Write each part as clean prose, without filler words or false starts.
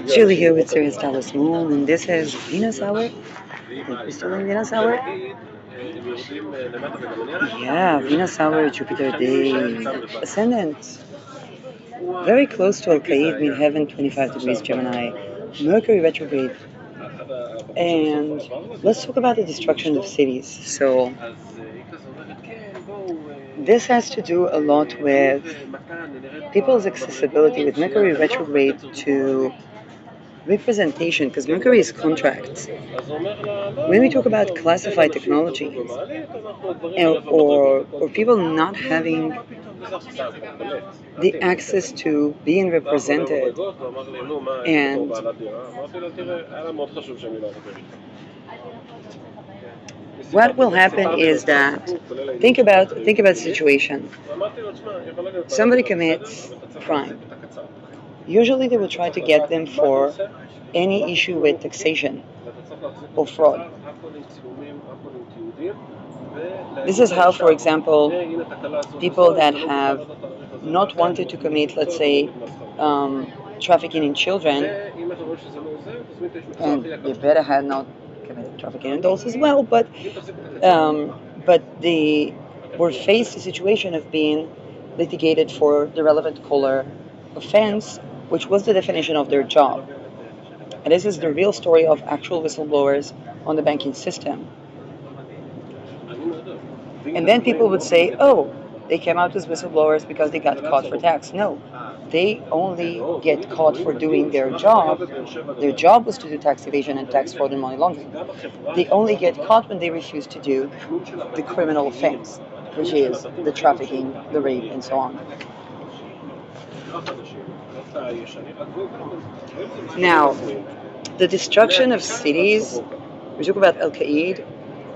Julie here with Sirius Dallas Moon, and this is Venus Hour. I think we're still in Venus Hour. Yeah, Venus Hour, Jupiter Day, Ascendant. Very close to Al Qaid, mid heaven, 25 degrees Gemini, Mercury retrograde. And let's talk about the destruction of cities. So, this has to do a lot with people's accessibility with Mercury retrograde to representation, because Mercury is contracts. When we talk about classified technologies, or people not having the access to being represented, and what will happen is that think about the situation. Somebody commits a crime. Usually they will try to get them for any issue with taxation or fraud. This is how, for example, people that have not wanted to commit, let's say, trafficking in children, and they better have not committed trafficking in adults as well, but they were faced a situation of being litigated for the relevant color offense, which was the definition of their job. And this is the real story of actual whistleblowers on the banking system. And then people would say, oh, they came out as whistleblowers because they got caught for tax. No, they only get caught for doing their job. Their job was to do tax evasion and tax fraud and money laundering. They only get caught when they refuse to do the criminal offense, which is the trafficking, the rape, and so on. Now, the destruction of cities, we talk about Al Qaeda,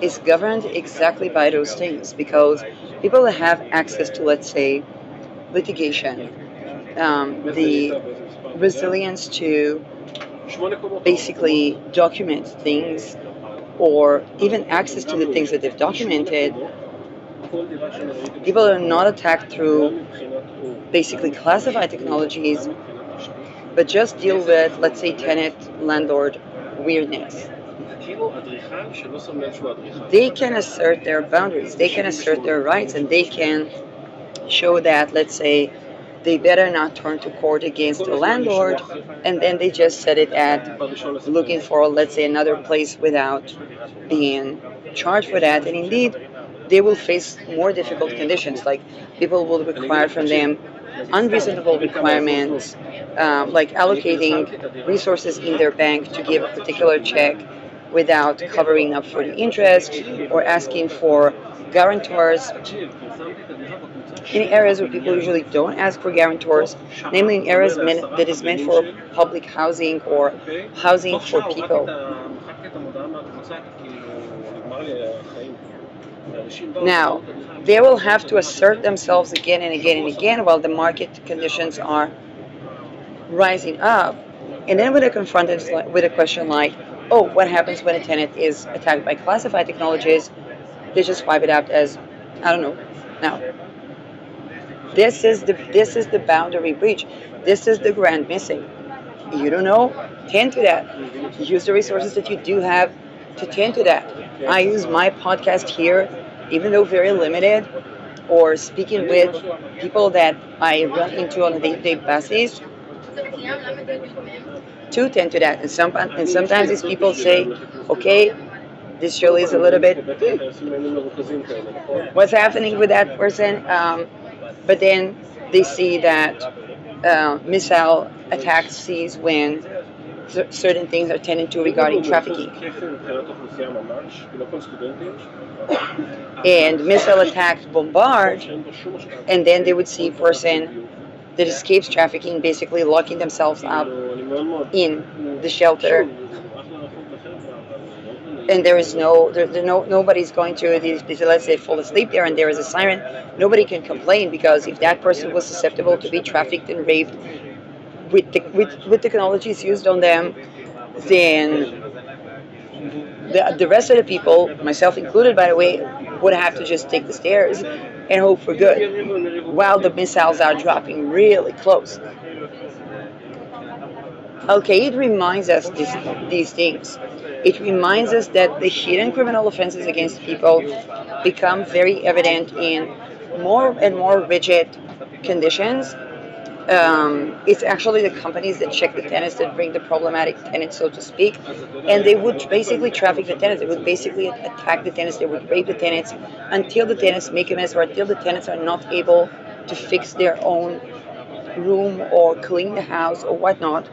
is governed exactly by those things because people that have access to, let's say, litigation, the resilience to basically document things, or even access to the things that they've documented, people are not attacked through basically classified technologies, but just deal with, let's say, tenant landlord weirdness. They can assert their boundaries, they can assert their rights, and they can show that, let's say, they better not turn to court against the landlord, and then they just set it at looking for, let's say, another place without being charged for that. And indeed, they will face more difficult conditions, like people will require from them unreasonable requirements, like allocating resources in their bank to give a particular check without covering up for the interest, or asking for guarantors in areas where people usually don't ask for guarantors, namely in areas that is meant for public housing or housing for people. Now, they will have to assert themselves again and again and again while the market conditions are rising up. And then when they're confronted with a question like, oh, what happens when a tenant is attacked by classified technologies, they just wipe it out as, I don't know. Now, this is the boundary breach. This is the grand missing. You don't know? Tend to that. Use the resources that you do have to tend to that. I use my podcast here, even though very limited, or speaking with people that I run into on a day-to-day basis, to tend to that. And sometimes these people say, okay, this surely is a little bit, what's happening with that person? But then they see that missile attacks cease when certain things are tended to regarding trafficking. And missile attacks bombard, and then they would see a person that escapes trafficking basically locking themselves up in the shelter, and nobody's going to, let's say, fall asleep there and there is a siren. Nobody can complain, because if that person was susceptible to be trafficked and raped with technologies used on them, then the rest of the people, myself included by the way, would have to just take the stairs and hope for good while the missiles are dropping really close. Okay, it reminds us these things. It reminds us that the hidden criminal offenses against people become very evident in more and more rigid conditions. It's actually the companies that check the tenants that bring the problematic tenants, so to speak, and they would basically traffic the tenants. They would basically attack the tenants. They would rape the tenants until the tenants make a mess or until the tenants are not able to fix their own room or clean the house or whatnot.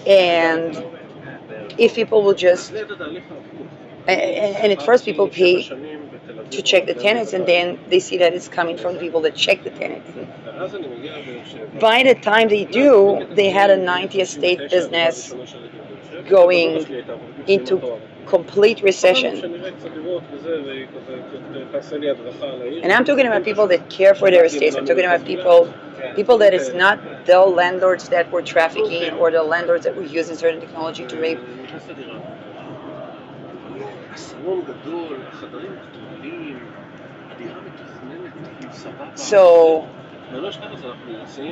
And if people will just and at first people pay to check the tenants, and then they see that it's coming from the people that check the tenants. By the time they do, they had a 90 estate business going into complete recession. And I'm talking about people that care for their estates. I'm talking about people that is not the landlords that were trafficking or the landlords that were using certain technology to rape. So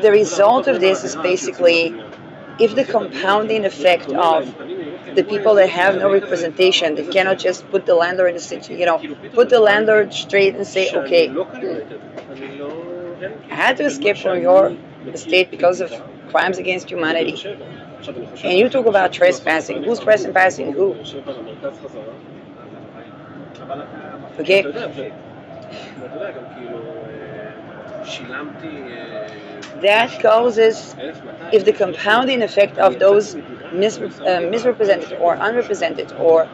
the result of this is basically, if the compounding effect of the people that have no representation, that cannot just put the landlord in the situation, put the landlord straight and say, okay, I had to escape from your estate because of crimes against humanity. And you talk about trespassing. Who's trespassing who? Okay? That causes, if the compounding effect of those misrepresented or unrepresented or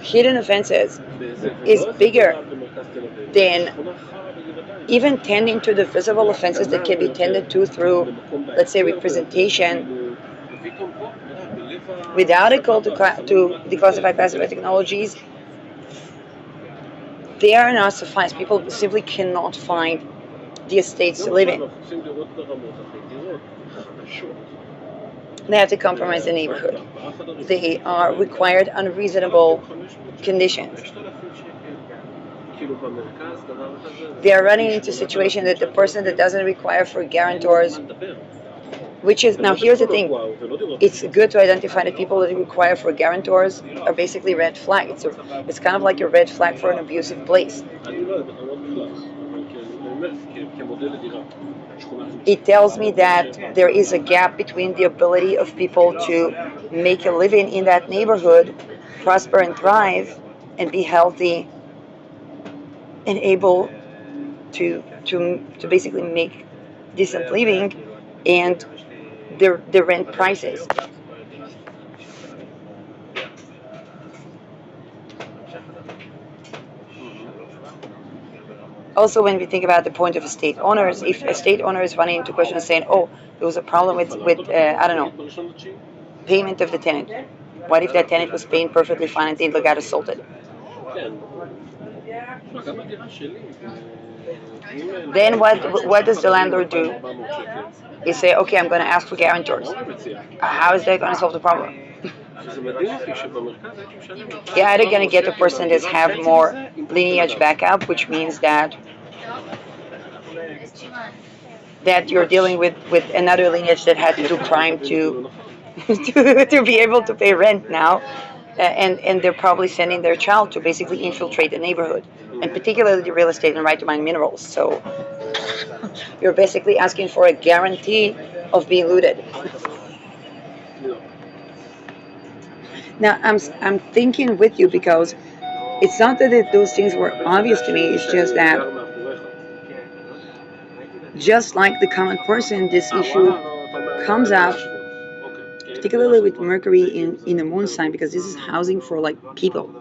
hidden offenses is bigger than even tending to the visible offenses that can be tended to through, let's say, representation without a call to declassify classified technologies, they are not suffice. People simply cannot find the estates to live in. They have to compromise the neighborhood. They are required unreasonable conditions. They are running into a situation that the person that doesn't require for guarantors, which is, now here's the thing, it's good to identify that people that require for guarantors are basically red flag. It's kind of like a red flag for an abusive place. It tells me that there is a gap between the ability of people to make a living in that neighborhood, prosper and thrive, and be healthy and able to basically make decent living, and the rent prices. Also, when we think about the point of estate owners, if estate owner is running into question saying, "Oh, there was a problem with I don't know, payment of the tenant. What if that tenant was paying perfectly fine and they got assaulted?" Then what does the landlord do? He say, "Okay, I'm going to ask for guarantors." How is that going to solve the problem? You're either going to get a person that have more lineage backup, which means that you're dealing with another lineage that had to do crime to to be able to pay rent now, and they're probably sending their child to basically infiltrate the neighborhood, and particularly the real estate and right to mine minerals. So you're basically asking for a guarantee of being looted. Now I'm thinking with you because it's not that those things were obvious to me. It's just that, just like the common person, this issue comes up, particularly with Mercury in the moon sign, because this is housing for like people.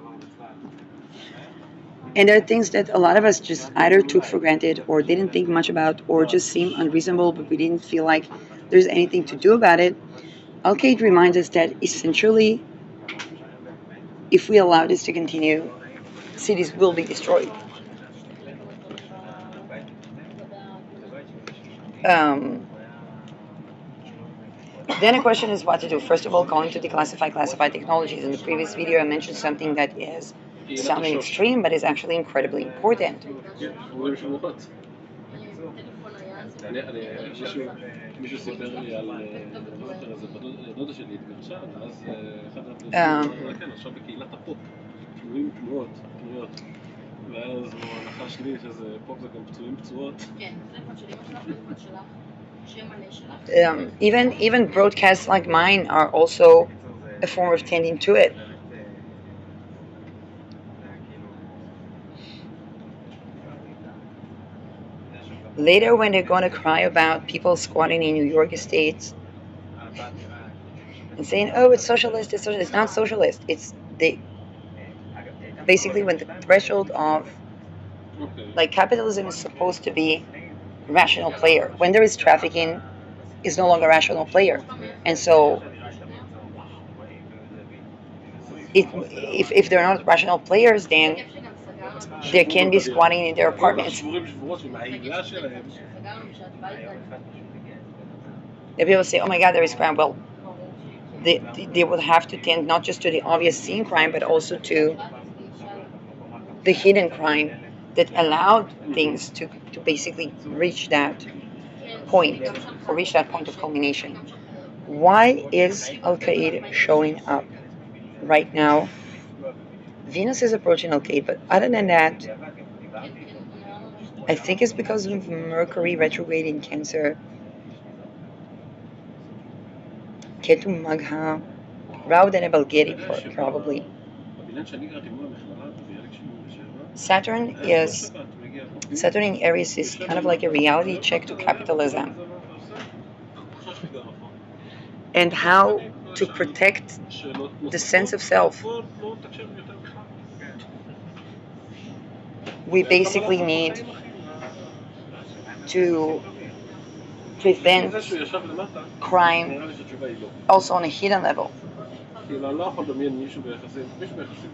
And there are things that a lot of us just either took for granted or didn't think much about or just seemed unreasonable, but we didn't feel like there's anything to do about it. Alkate reminds us that essentially, if we allow this to continue, cities will be destroyed. Um, then the question is what to do. First of all, calling to declassify classified technologies. In the previous video, I mentioned something that is sounding extreme, but is actually incredibly important. מישהו סיפר לי על איזה דודה שלי התגרשה, ואז אחד Um, כן, עכשיו בקהילת הפופ, פצועים פצועות, פצועות, ואז הוא נחש לי שזה פופ זה גם פצועים פצועות. even broadcasts like mine are also a form of tending to it. Later, when they're going to cry about people squatting in New York estates and saying, "Oh, it's socialist," it's socialist. It's not socialist. It's the basically when the threshold of like capitalism is supposed to be rational player. When there is trafficking, is no longer rational player, and so if they're not rational players, then they can be squatting in their apartments. If people say, "Oh my God, there is crime," well, they would have to tend not just to the obvious seen crime, but also to the hidden crime that allowed things to basically reach that point or reach that point of culmination. Why is Al Qaeda showing up right now? Venus is approaching Al Qaeda, but other than that, I think it's because of Mercury retrograde in Cancer. Ketu Magha, Raud and Balgeri probably. Saturn is Saturn in Aries is kind of like a reality check to capitalism and how to protect the sense of self. We basically need to prevent crime also on a hidden level.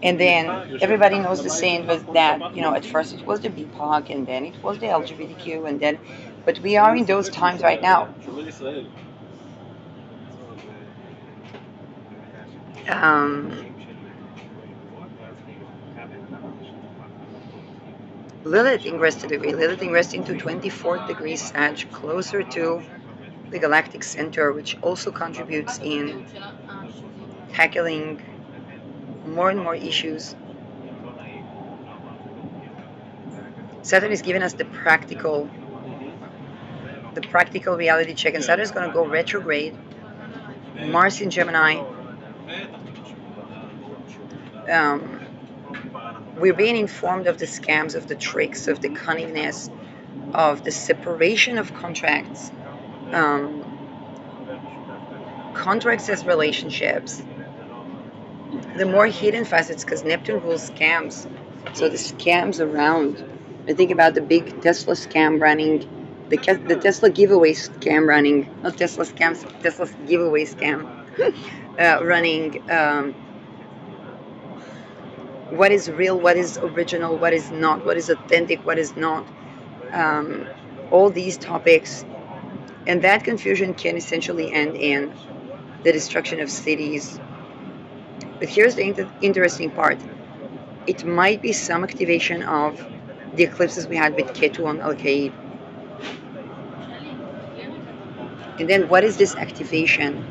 And then everybody knows the saying was that, at first it was the BIPOC and then it was the LGBTQ and then, but we are in those times right now. Um, Lilith ingressed to degree. Lilith ingressed into 24th degree Sag, closer to the galactic center, which also contributes in tackling more and more issues. Saturn is giving us the practical reality check, and Saturn is going to go retrograde. Mars in Gemini. Um, we're being informed of the scams, of the tricks, of the cunningness, of the separation of contracts, um, contracts as relationships, the more hidden facets, because Neptune rules scams. So the scams around. I think about the big Tesla scam running, the Tesla giveaway scam running, not Tesla scams, Tesla's giveaway scam running. What is real, what is original, what is not, what is authentic, what is not. Um, all these topics. And that confusion can essentially end in the destruction of cities. But here's the interesting part. It might be some activation of the eclipses we had with Ketu on Al Qaeda. And then what is this activation?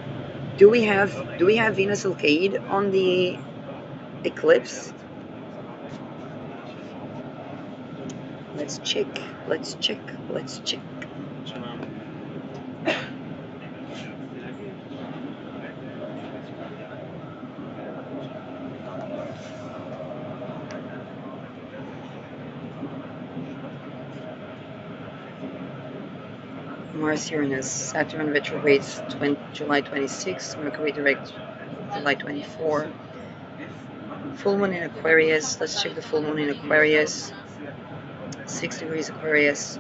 Do we have Venus Al Qaeda on the eclipse? Let's check. Let's check. Let's check. Mars Uranus, Saturn retrogrades July 26, Mercury direct July 24. Full moon in Aquarius. Let's check the full moon in Aquarius. 6 degrees Aquarius.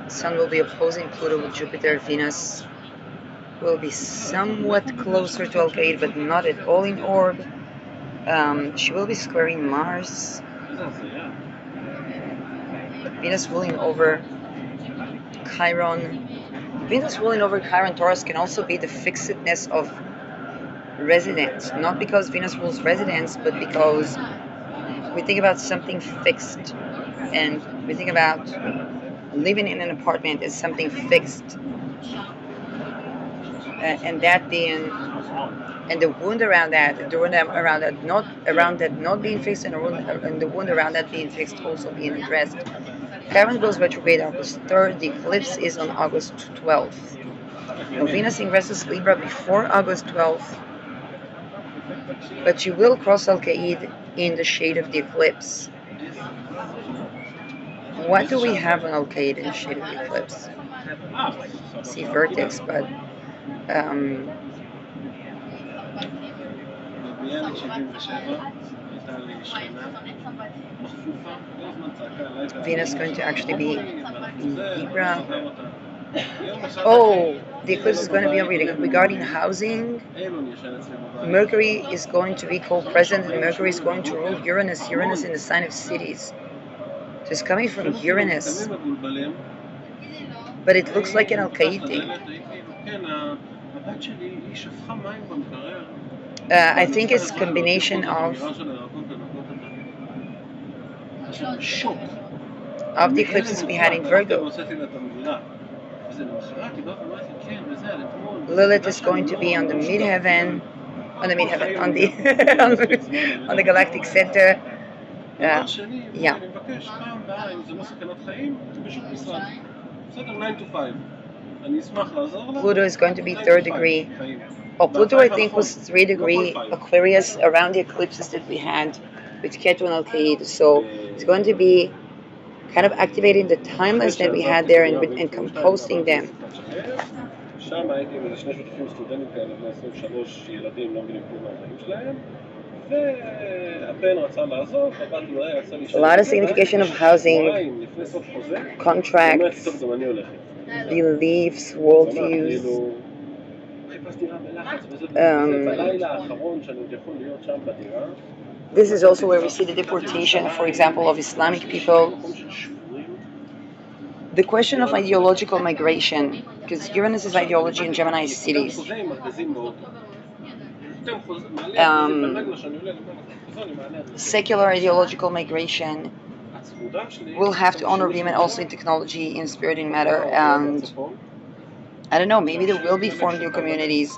Sun will be opposing Pluto with Jupiter. Venus will be somewhat closer to Al Qaeda, but not at all in orb. She will be squaring Mars. Venus ruling over Chiron. Venus ruling over Chiron Taurus can also be the fixedness of residence. Not because Venus rules residence, but because we think about something fixed. And we think about living in an apartment is something fixed, and that being, and the wound around that, the wound around that not being fixed, and the wound around that being fixed also being addressed. Chiron goes retrograde August 3rd. The eclipse is on August 12th. Now, Venus ingresses Libra before August 12th, but she will cross Al-Qaid in the shade of the eclipse. What do we have on Al-Qaid in the shade of the eclipse? See vertex, but um, Venus is going to actually be in Libra. Oh, the eclipse is going to be regarding housing. Mercury is going to be co-present, and Mercury is going to rule Uranus. Uranus in the sign of cities. So it's coming from Uranus, but it looks like an Al-Qaid thing. I think it's a combination of the eclipses we had in Virgo. Lilith is going to be on the midheaven, on the on the galactic center. Yeah. Pluto is going to be 3rd degree. Oh, Pluto I think was 3 degree Aquarius around the eclipses that we had with Ketu and Al-Qaid. So it's going to be kind of activating the timelines that we had there and composting them. שם הייתי עם איזה שני שותפים סטודנטים כאלה, בני 23 ילדים, לא מבינים כלום מהחיים שלהם, והבן רצה לעזוב, הבת אולי רצה להישאר. A lot of signification of housing, contracts, beliefs, worldviews. This is also where we see the deportation, for example, of Islamic people. The question of ideological migration, because Uranus is ideology and Gemini is cities. Secular ideological migration will have to honor women also in technology, in spirit, in matter, and I don't know, maybe there will be formed new communities,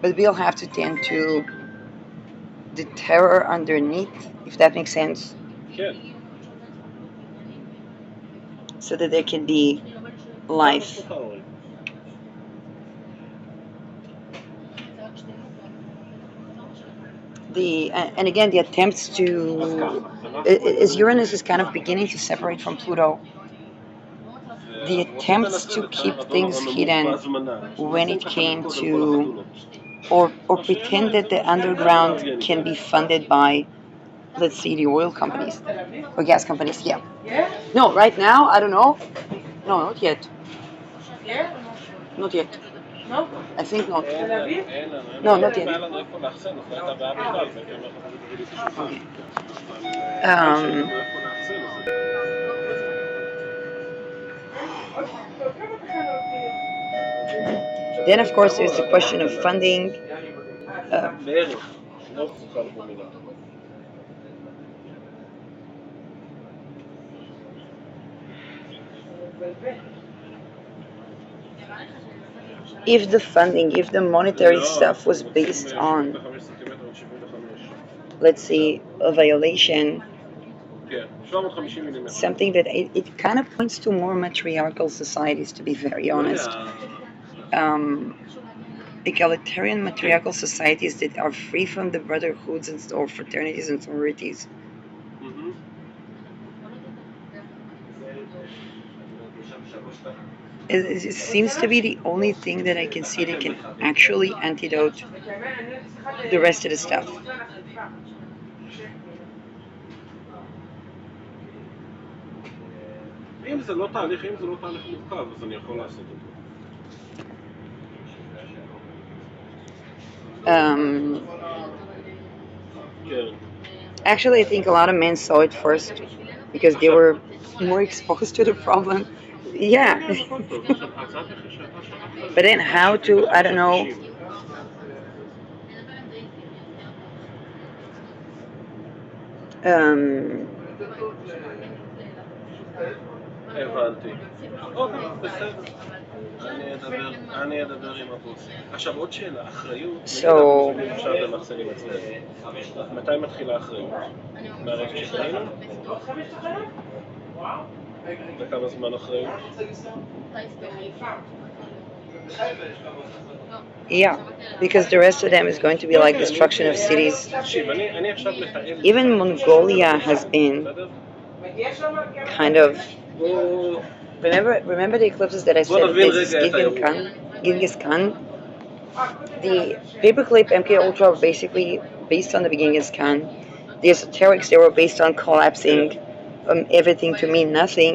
but we'll have to tend to the terror underneath, if that makes sense, so that there can be life. And again, the attempts to, as Uranus is kind of beginning to separate from Pluto, the attempts to keep things hidden when it came to, or pretend that the underground can be funded by, let's see, the oil companies or gas companies. Yeah. No, right now, I don't know. No, not yet. Not yet. No? I think not. No, not yet. Okay. Then, of course, there's the question of funding. If the funding, if the monetary stuff was based on, let's say, a violation, something that it kind of points to more matriarchal societies, to be very honest. Egalitarian matriarchal societies that are free from the brotherhoods or fraternities and sororities. It seems to be the only thing that I can see that can actually antidote the rest of the stuff. אם זה לא תהליך מורכב, אז אני יכול לעשות אותו. Actually, I think a lot of men saw it first because they were more exposed to the problem. Yeah. But then how to, I don't know. הבנתי. אוקיי, בסדר. אני אדבר עם הבוס. עכשיו עוד שאלה, אחריות, נגיד אנחנו So, שמים עכשיו במחסנים אצלנו. מתי מתחילה האחריות? מהרגע שקנינו? וכמה זמן אחריות? yeah, because the rest of them is going to be like destruction of cities. תקשיב, אני עכשיו מתאם. Even Mongolia has been בסדר? kind of. בוא Remember the eclipses that I בוא said נבין this רגע את Genghis האירוע. Khan? Genghis Khan? The paperclip MK Ultra were basically based on the Genghis Khan. The esoterics, they were based on collapsing everything to mean nothing.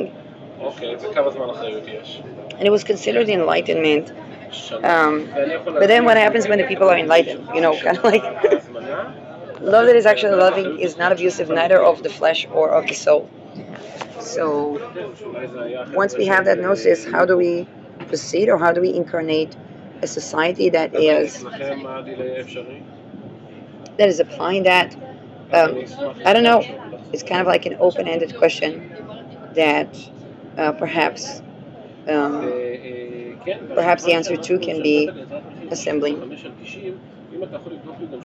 אוקיי, וכמה זמן אחריות יש? And it was considered the Enlightenment. שנה. ואני יכול But then what להסביר- happens when the people are enlightened? You know, kind of like ההזמנה? love that is actually loving is not abusive neither of the flesh or of the soul. So שאולי זה היה once we have that gnosis, how do we proceed or how do we incarnate a society that is אצלכם מה הדיליי האפשרי? applying that? I don't know. It's kind of like an open-ended question that perhaps כן, perhaps the answer too can be assembling. 5 על 90, אם אתה יכול לבדוק לי גם